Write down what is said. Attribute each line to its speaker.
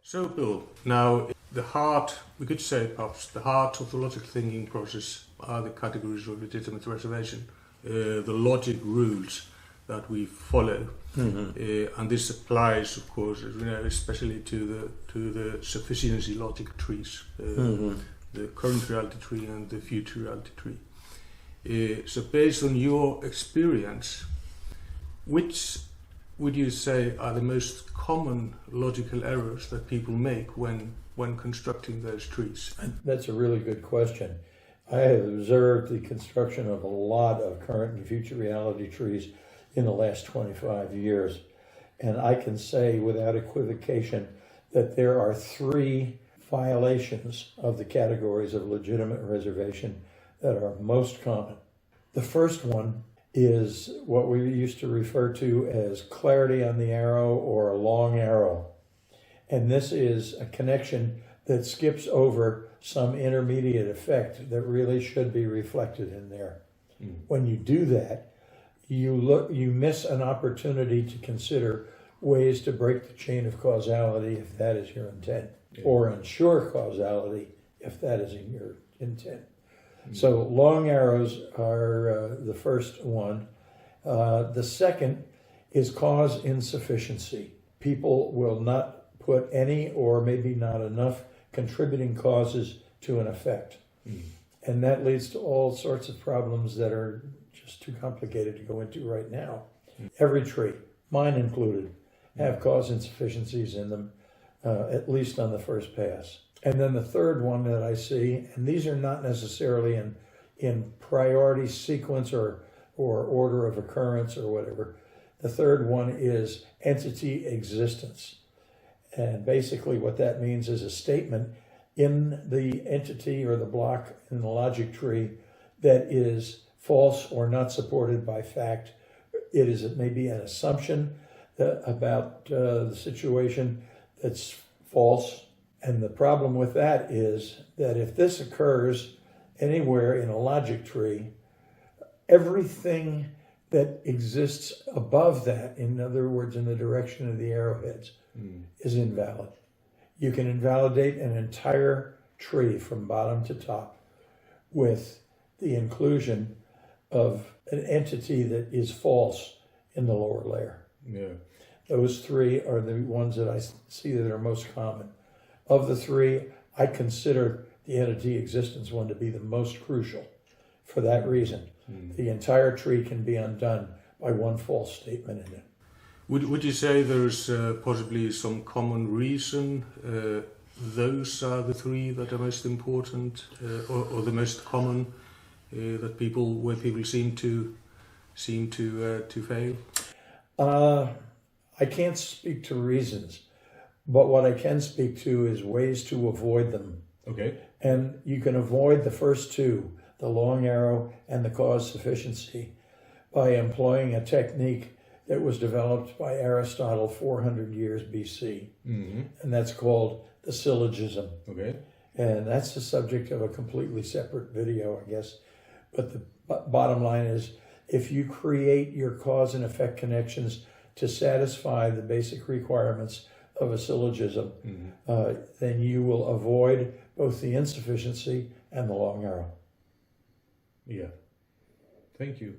Speaker 1: So, Bill, now the heart, we could say perhaps, the heart of the logical thinking process are the categories of legitimate reservation, the logic rules that we follow. And this applies, of course, as we know, especially to the sufficiency logic trees, the current reality tree and the future reality tree. So based on your experience, which would you say are the most common logical errors that people make when constructing those trees?
Speaker 2: That's a really good question. I have observed the construction of a lot of current and future reality trees in the last 25 years. And I can say without equivocation that there are three violations of the categories of legitimate reservation that are most common. The first one is what we used to refer to as clarity on the arrow or a long arrow. And this is a connection that skips over some intermediate effect that really should be reflected in there. When you do that, you miss an opportunity to consider ways to break the chain of causality if that is your intent, or ensure causality if that is in your intent. So long arrows are the first one. The second is cause insufficiency. People will not put any or maybe not enough contributing causes to an effect. And that leads to all sorts of problems that are just too complicated to go into right now. Every tree, mine included, have cause insufficiencies in them, at least on the first pass. And then the third one that I see, and these are not necessarily in priority sequence or order of occurrence or whatever. The third one is entity existence. And basically what that means is a statement in the entity or the block in the logic tree that is false or not supported by fact. It may be an assumption about the situation that's false. And the problem with that is that if this occurs anywhere in a logic tree, everything that exists above that, in other words, in the direction of the arrowheads, is invalid. You can invalidate an entire tree from bottom to top with the inclusion of an entity that is false in the lower layer. Those three are the ones that I see that are most common. Of the three, I consider the entity existence one to be the most crucial for that reason. The entire tree can be undone by one false statement in it.
Speaker 1: Would you say there's possibly some common reason those are the three that are most important or the most common where people seem to fail?
Speaker 2: I can't speak to reasons, but what I can speak to is ways to avoid them.
Speaker 1: Okay.
Speaker 2: And you can avoid the first two, the long arrow and the cause sufficiency, by employing a technique that was developed by Aristotle 400 years BC. And that's called the syllogism.
Speaker 1: Okay.
Speaker 2: And that's the subject of a completely separate video, I guess. But the bottom line is, if you create your cause and effect connections to satisfy the basic requirements of a syllogism, then you will avoid both the insufficiency and the long arrow.
Speaker 1: Yeah. Thank you.